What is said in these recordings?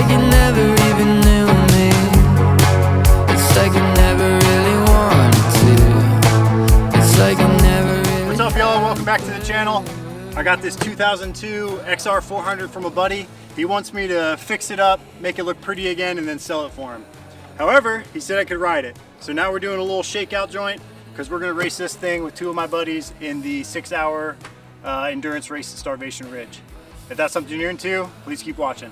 like you never even knew me. It's like you never really wanted to. It's like you never really. What's up, y'all? Welcome back to the channel. I got this 2002 XR400 from a buddy. He wants me to fix it up, make it look pretty again, and then sell it for him. However, he said I could ride it. So now we're doing a little shakeout joint because we're gonna race this thing with two of my buddies in the 6-hour endurance race at Starvation Ridge. If that's something you're into, please keep watching.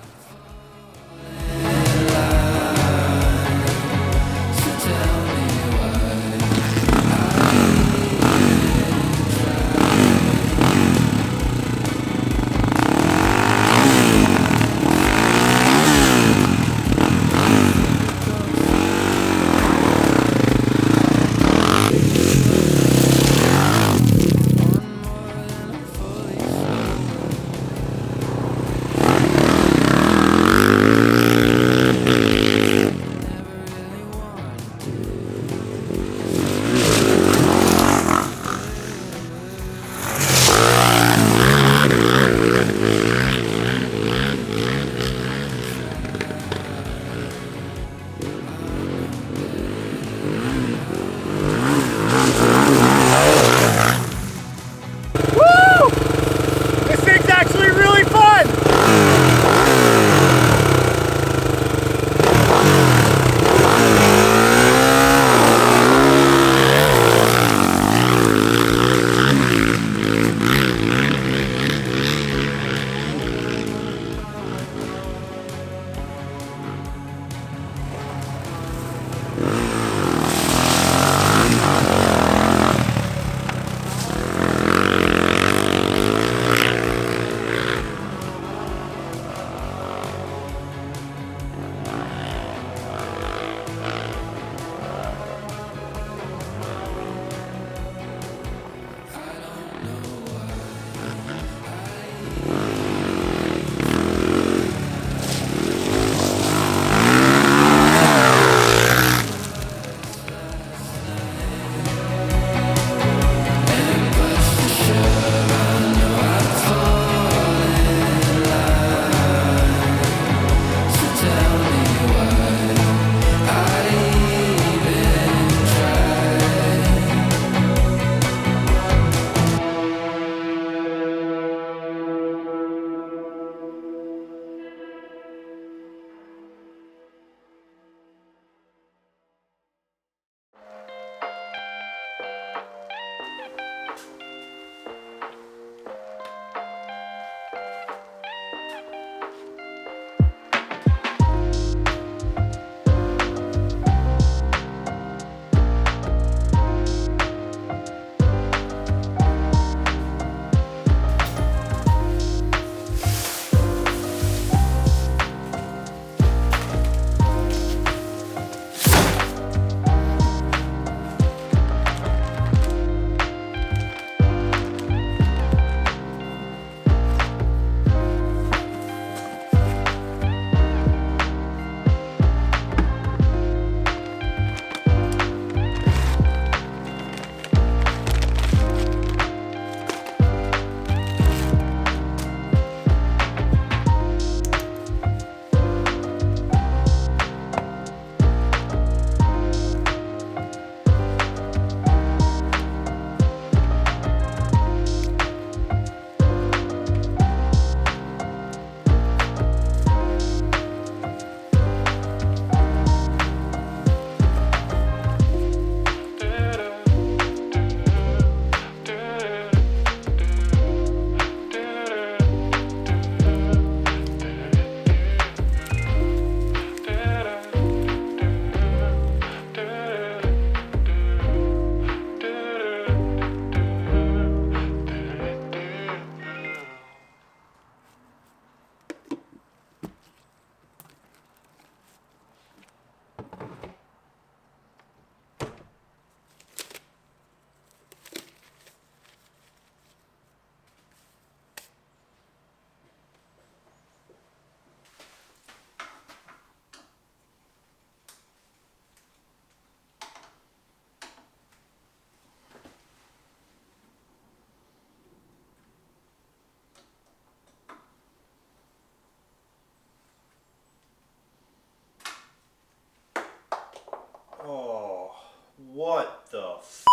Oh, what the f***?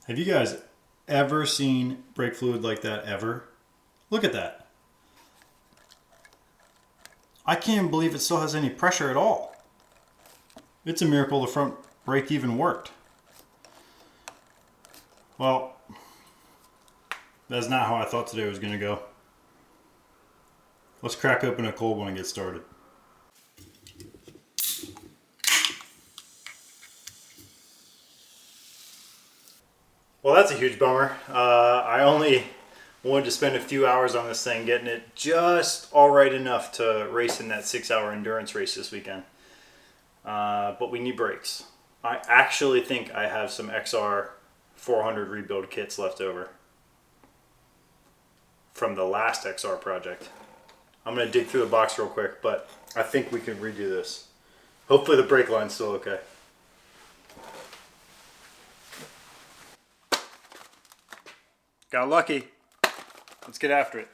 Have you guys ever seen brake fluid like that ever? Look at that. I can't even believe it still has any pressure at all. It's a miracle the front brake even worked. Well, that's not how I thought today was going to go. Let's crack open a cold one and get started. Well, that's a huge bummer. I only wanted to spend a few hours on this thing, getting it just all right enough to race in that 6-hour endurance race this weekend. But we need brakes. I actually think I have some XR 400 rebuild kits left over from the last XR project. I'm going to dig through the box real quick, but I think we can redo this. Hopefully the brake line's still okay. Got lucky. Let's get after it.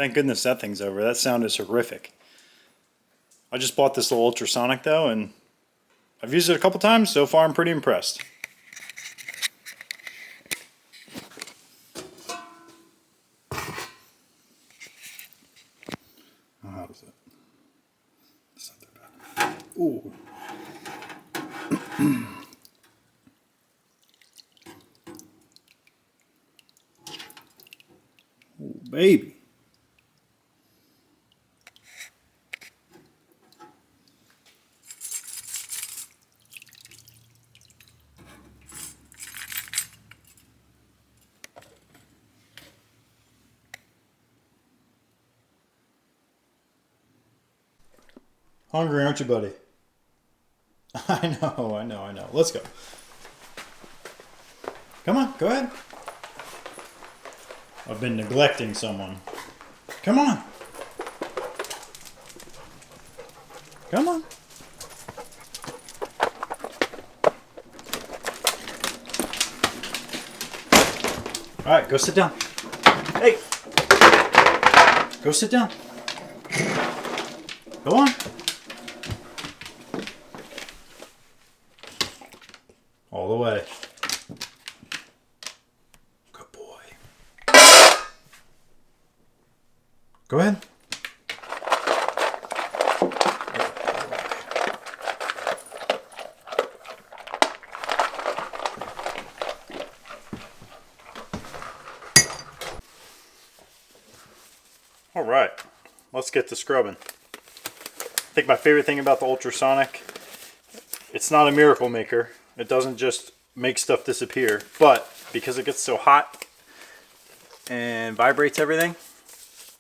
Thank goodness that thing's over. That sound is horrific. I just bought this little Ultrasonic though, and I've used it a couple times. So far I'm pretty impressed. How does it? It's not that bad. Ooh. Oh, baby. Hungry, aren't you, buddy? I know. Let's go. Come on, go ahead. I've been neglecting someone. Come on. Come on. All right, go sit down. Hey. Go sit down. Go on. All the way. Good boy. Go ahead. All right, let's get to scrubbing. I think my favorite thing about the Ultrasonic, it's not a miracle maker. It doesn't just make stuff disappear, but because it gets so hot and vibrates everything,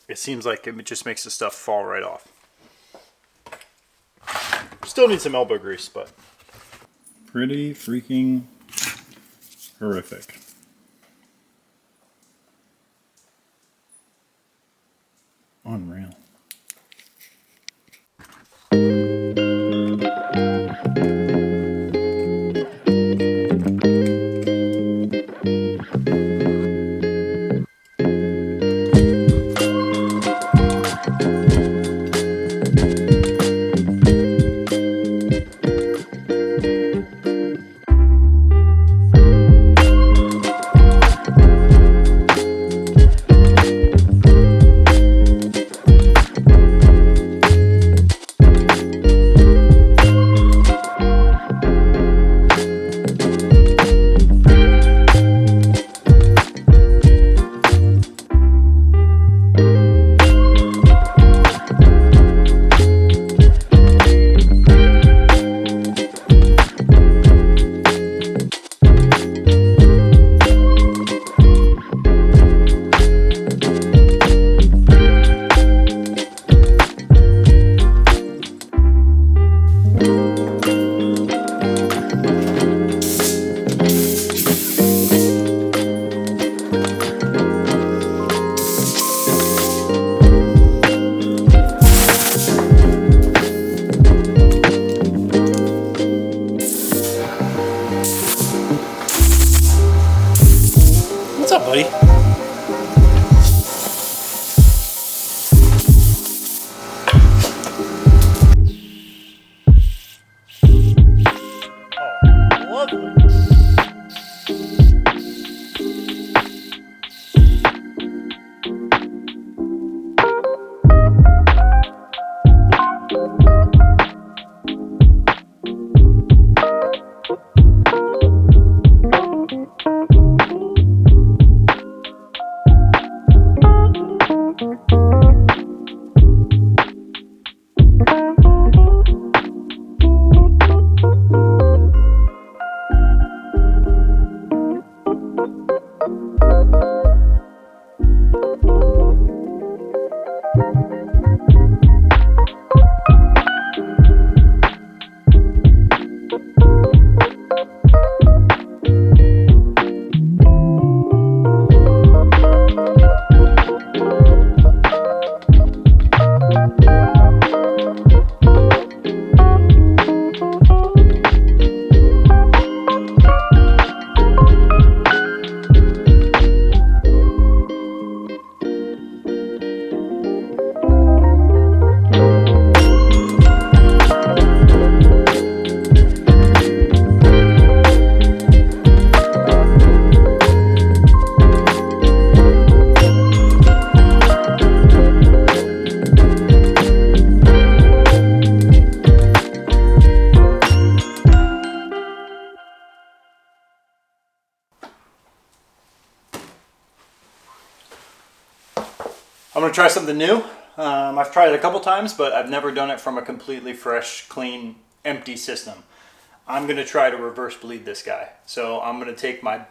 it seems like it just makes the stuff fall right off. Still need some elbow grease, but pretty freaking horrific. Unreal. gonna try something new. I've tried it a couple times, but I've never done it from a completely fresh, clean, empty system. I'm gonna try to reverse bleed this guy. So I'm gonna take my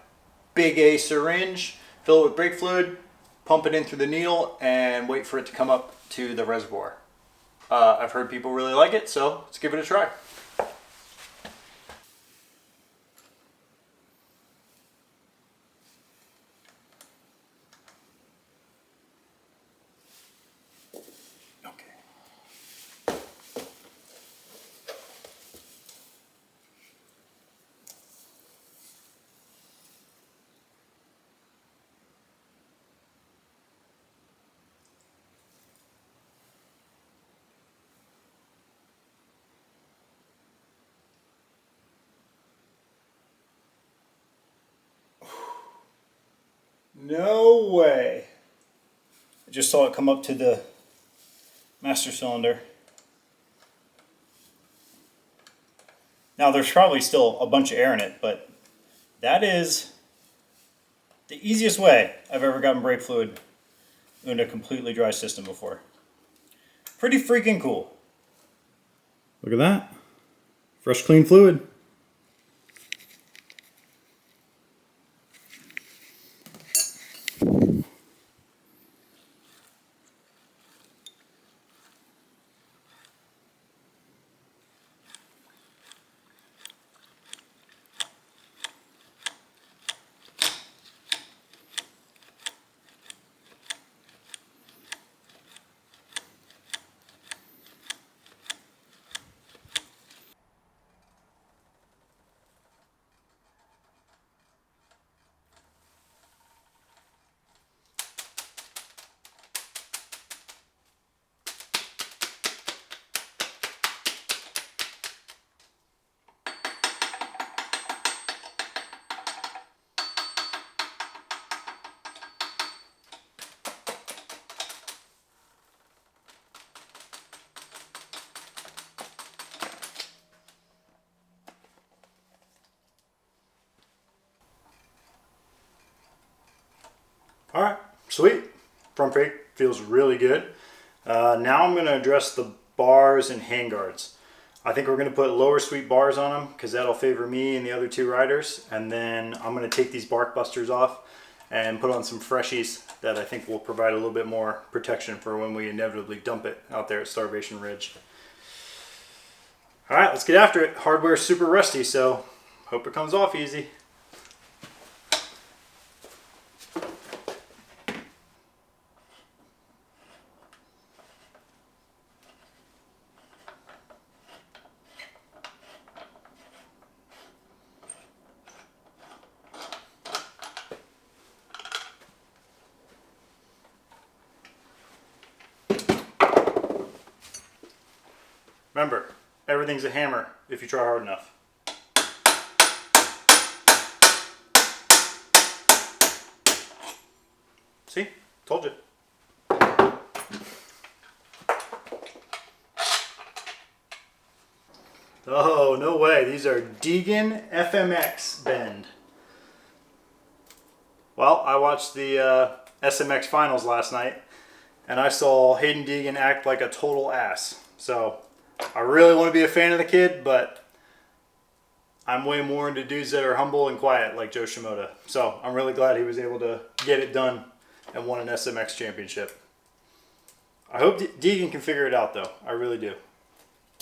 big A syringe, fill it with brake fluid, pump it in through the needle, and wait for it to come up to the reservoir. I've heard people really like it, so let's give it a try. No way. I just saw it come up to the master cylinder. Now there's probably still a bunch of air in it, but that is the easiest way I've ever gotten brake fluid in a completely dry system before. Pretty freaking cool. Look at that. Fresh, clean fluid. All right, sweet. Front brake feels really good. Now I'm going to address the bars and handguards. I think we're going to put lower sweep bars on them because that'll favor me and the other two riders. And then I'm going to take these bark busters off and put on some freshies that I think will provide a little bit more protection for when we inevitably dump it out there at Starvation Ridge. All right, let's get after it. Hardware's super rusty, so hope it comes off easy. Remember, everything's a hammer if you try hard enough. See? Told you. Oh, no way. These are Deegan FMX bend. Well, I watched the SMX finals last night, and I saw Hayden Deegan act like a total ass. So I really want to be a fan of the kid, but I'm way more into dudes that are humble and quiet like Joe Shimoda. So I'm really glad he was able to get it done and won an SMX championship. I hope Deegan can figure it out though. I really do.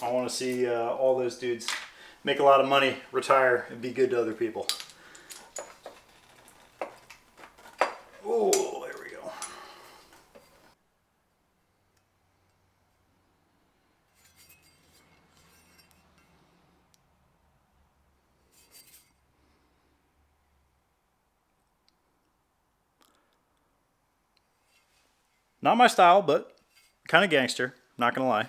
I want to see all those dudes make a lot of money, retire, and be good to other people. Oh, there we go. Not my style, but kind of gangster, not gonna lie.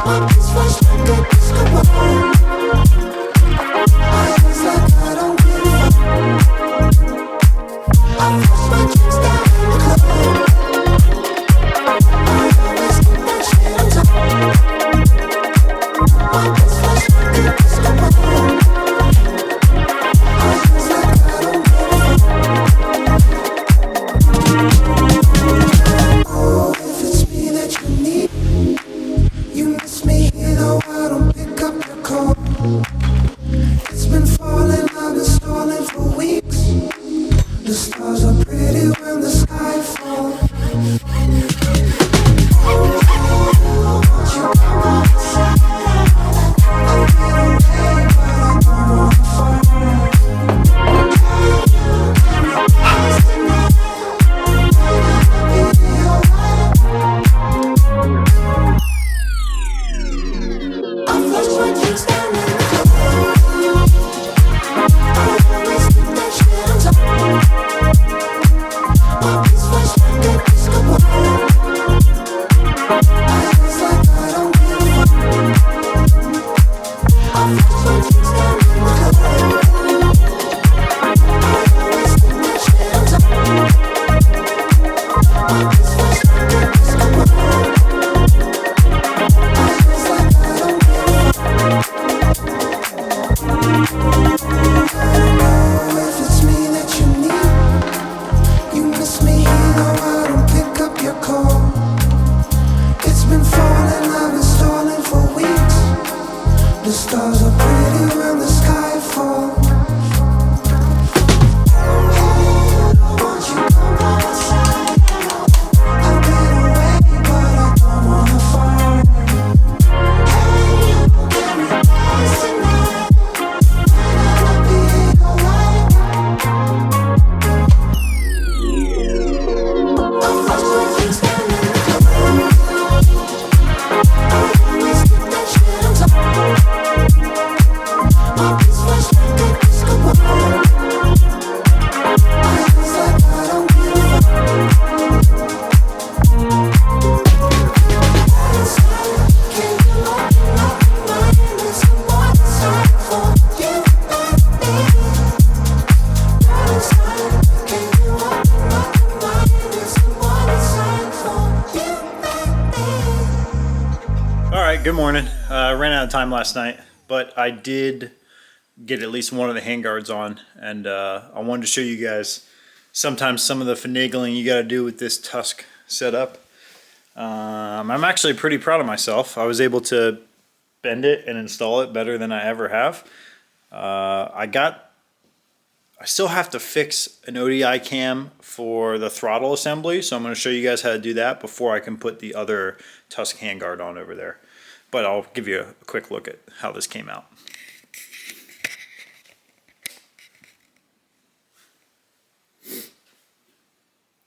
What is fresh like a disco ball? Good morning. I ran out of time last night, but I did get at least one of the handguards on, and I wanted to show you guys sometimes some of the finagling you got to do with this tusk setup. I'm actually pretty proud of myself. I was able to bend it and install it better than I ever have. I still have to fix an ODI cam for the throttle assembly, so I'm going to show you guys how to do that before I can put the other tusk handguard on over there. But I'll give you a quick look at how this came out.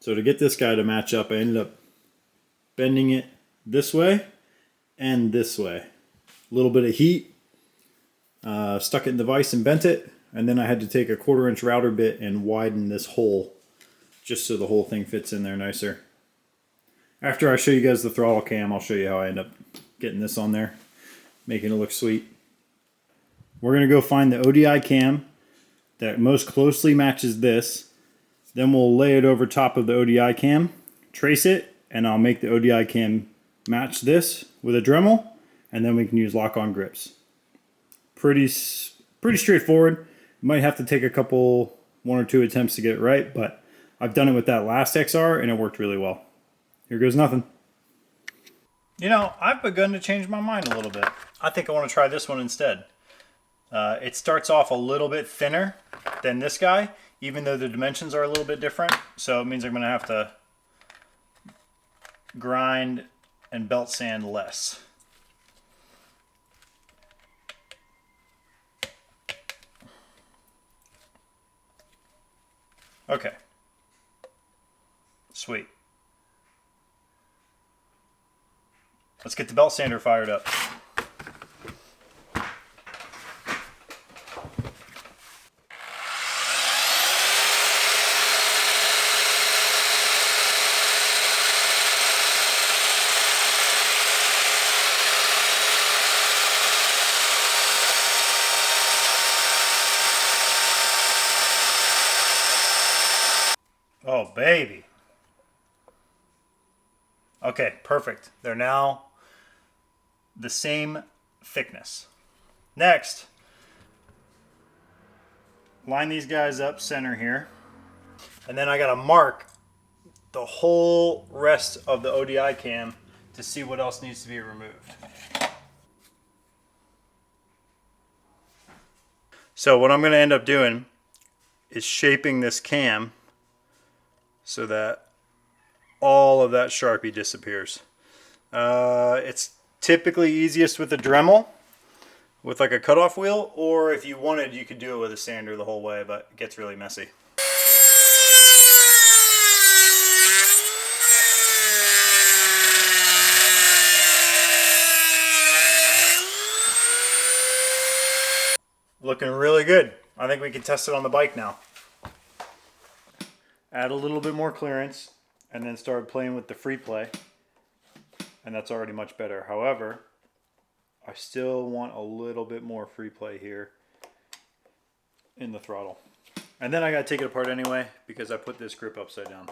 So to get this guy to match up, I ended up bending it this way and this way. A little bit of heat, stuck it in the vise and bent it, and then I had to take a 1/4-inch router bit and widen this hole just so the whole thing fits in there nicer. After I show you guys the throttle cam, I'll show you how I end up getting this on there, making it look sweet. We're going to go find the ODI cam that most closely matches this. Then we'll lay it over top of the ODI cam, trace it, and I'll make the ODI cam match this with a Dremel, and then we can use lock-on grips. Pretty straightforward. You might have to take one or two attempts to get it right, but I've done it with that last XR and it worked really well. Here goes nothing. You know, I've begun to change my mind a little bit. I think I want to try this one instead. It starts off a little bit thinner than this guy, even though the dimensions are a little bit different. So it means I'm going to have to grind and belt sand less. Okay. Sweet. Let's get the belt sander fired up. Oh, baby. Okay, perfect. They're now the same thickness. Next, line these guys up center here. And then I gotta mark the whole rest of the ODI cam to see what else needs to be removed. So what I'm gonna end up doing is shaping this cam so that all of that Sharpie disappears. It's typically easiest with a Dremel with like a cutoff wheel, or if you wanted, you could do it with a sander the whole way, but it gets really messy. Looking really good. I think we can test it on the bike now. Add a little bit more clearance and then start playing with the free play. And that's already much better. However, I still want a little bit more free play here in the throttle. And then I gotta take it apart anyway because I put this grip upside down.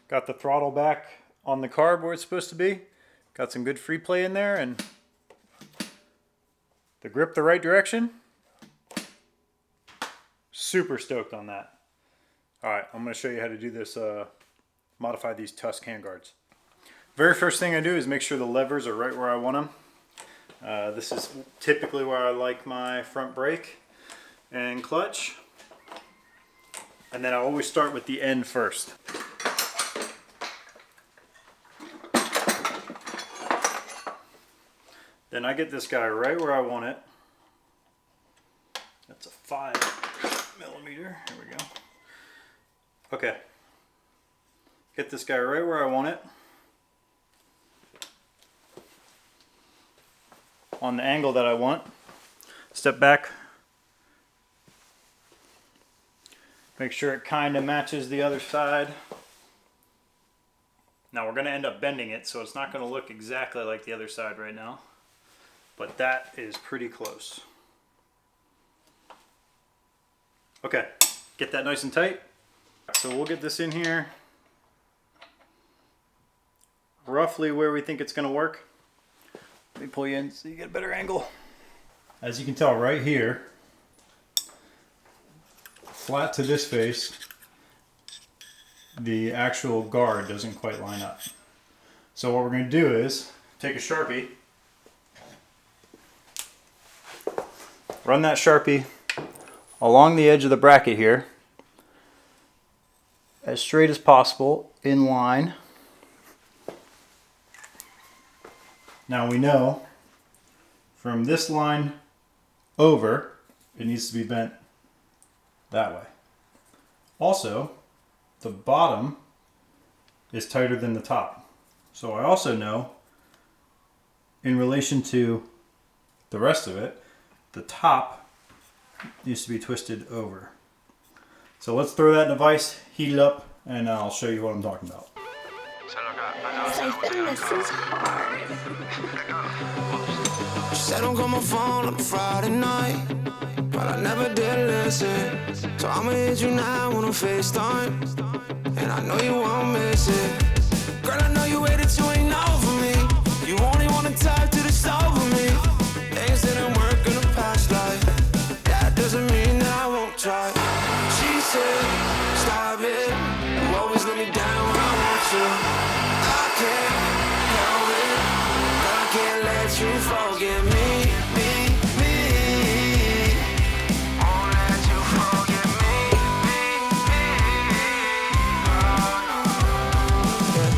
Got the throttle back on the carb where it's supposed to be. Got some good free play in there and the grip the right direction. Super stoked on that. All right, I'm gonna show you how to do this, modify these Tusk handguards. Very first thing I do is make sure the levers are right where I want them. This is typically where I like my front brake and clutch. And then I always start with the end first. Then I get this guy right where I want it. That's a 5mm. Here we go. Okay. Get this guy right where I want it. On the angle that I want. Step back. Make sure it kind of matches the other side. Now we're going to end up bending it, so it's not going to look exactly like the other side right now. But that is pretty close. Okay, get that nice and tight. So we'll get this in here roughly where we think it's going to work. Let me pull you in so you get a better angle. As you can tell right here, flat to this face, the actual guard doesn't quite line up. So what we're going to do is take a Sharpie, run that Sharpie along the edge of the bracket here, as straight as possible, in line. Now we know from this line over, it needs to be bent that way. Also, the bottom is tighter than the top. So I also know, in relation to the rest of it, the top needs to be twisted over. So let's throw that in a vise, heat it up, and I'll show you what I'm talking about. This is hard. She said don't call my phone on Friday night, but I never did listen. So I'ma hit you now on a FaceTime, and I know you won't miss it. Girl, I know you waited, you ain't over me. You only wanna talk to the stove with me. Things didn't work in the past life. That doesn't mean that I won't try. She said, stop it. You always let me down when I want you. I can't help it, but I can't let you forget me. Won't let you forget me. Yeah.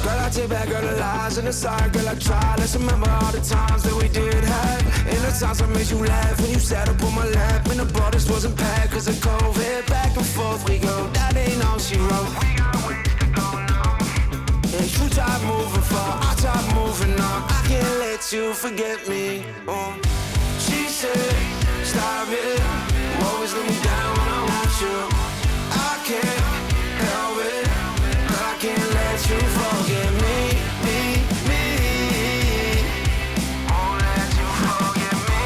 Girl, I take back all the lies and the side. Girl, I try. Let's remember all the times that we did have. And the times I made you laugh when you sat up on my lap. And the borders wasn't packed cause of COVID. Back and forth we go, that ain't all she wrote. We got ways to go now. And you tried moving far, I tried moving on. I can't let you forget me. She said, stop it. You always let me down when I want you. I can't help it, but I can't let you forget me. Won't let you forget me.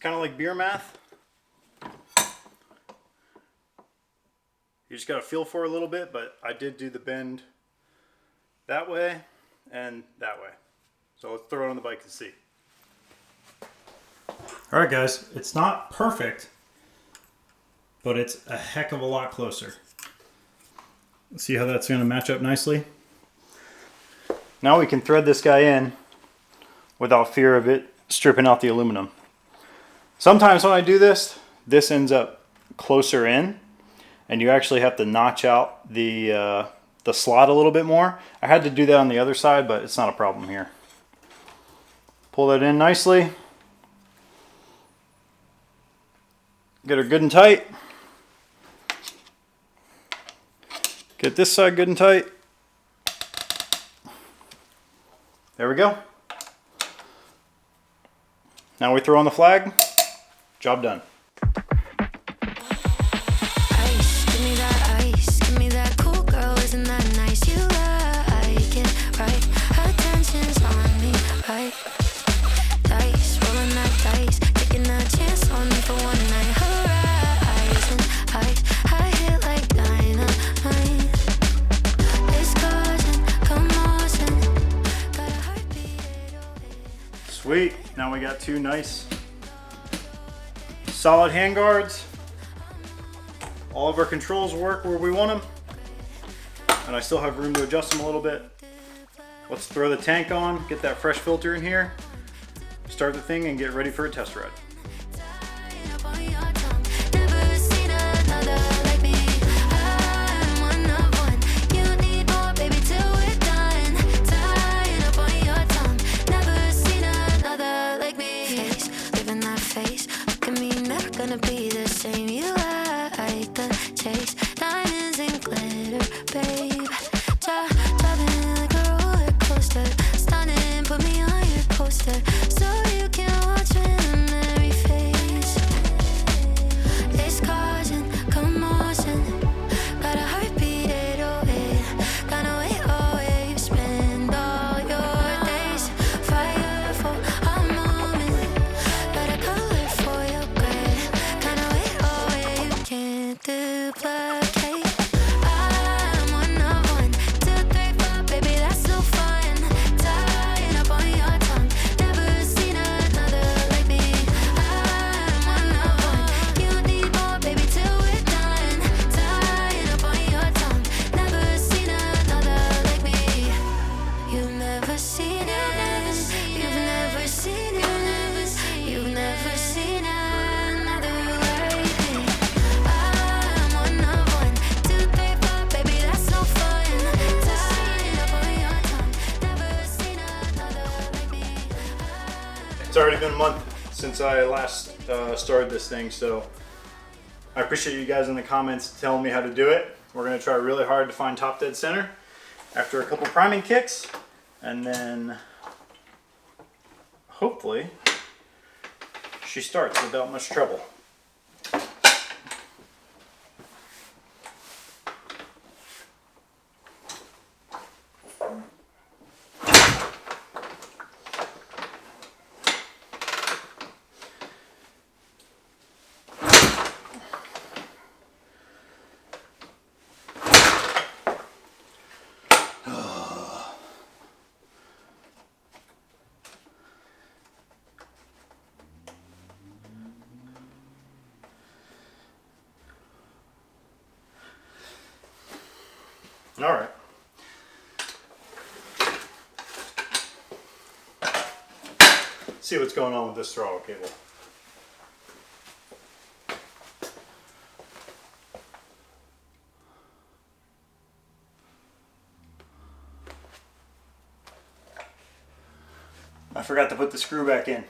kind of like beer math. You just got to feel for it a little bit, but I did do the bend that way and that way. So let's throw it on the bike and see. All right, guys, it's not perfect, but it's a heck of a lot closer. See how that's going to match up nicely? Now we can thread this guy in without fear of it stripping out the aluminum. Sometimes when I do this, this ends up closer in, and you actually have to notch out the slot a little bit more. I had to do that on the other side, but it's not a problem here. Pull that in nicely. Get her good and tight. Get this side good and tight. There we go. Now we throw on the flag. Job done. Ice, give me that ice, give me that cool girl, isn't that nice? You like it, right? Attention's on me, right? Dice, rolling that dice, taking a chance on me for one night. Horizon, ice, I hit like dynamite. It's causing commotion, got a heartbeat. Sweet. Now we got two nice solid handguards. All of our controls work where we want them, and I still have room to adjust them a little bit. Let's throw the tank on, get that fresh filter in here, start the thing, and get ready for a test ride. Gonna be the same. You like the chase, diamonds and glitter, babe. Driving like a roller coaster, stunning, put me on your poster, so you can watch in every face. It's causing commotion, got a heartbeat 808, gonna wait away. You spend all your days, fire for a moment, got a color for your duplicate. I'm 1 of 1, 2, 3, 4, baby, that's so fun. Tying up on your tongue, never seen another like me. I'm 1 of 1, you need more, baby, till we're done. Tying up on your tongue, never seen another like me. You've never seen it, you've never seen it, you've never seen another like me. It's already been a month since I last started this thing, so I appreciate you guys in the comments telling me how to do it. We're going to try really hard to find top dead center after a couple priming kicks, and then hopefully she starts without much trouble. All right. See what's going on with this throttle cable. I forgot to put the screw back in.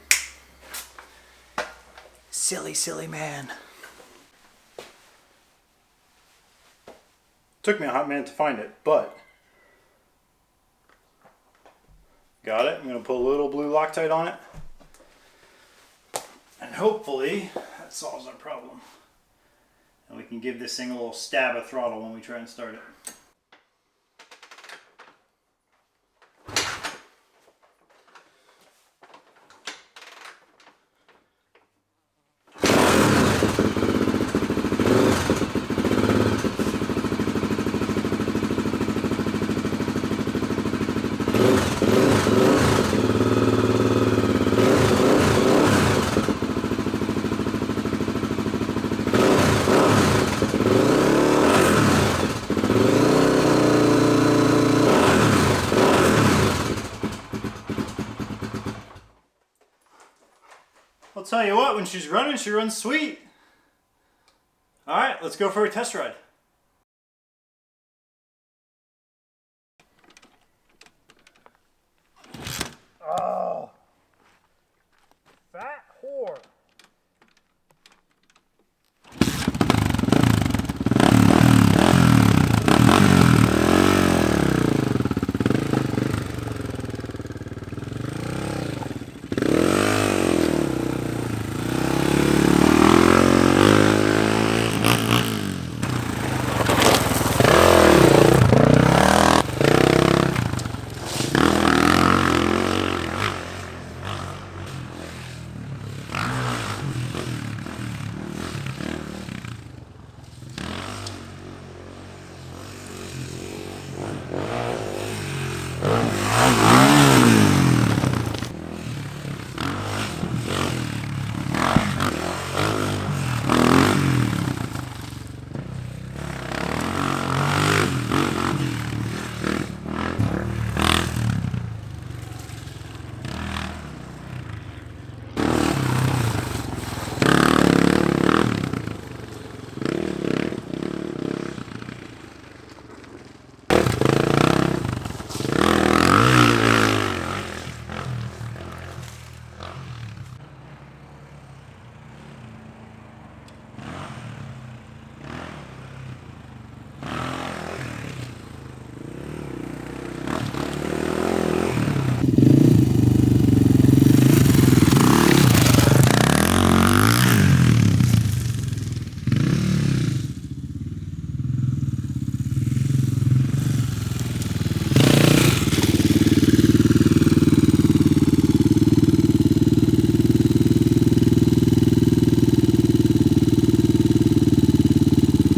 Silly, silly man. Took me a hot minute to find it, but got it. I'm going to put a little blue Loctite on it, and hopefully that solves our problem. And we can give this thing a little stab of throttle when we try and start it. I'll tell you what, when she's running, she runs sweet. All right, let's go for a test ride.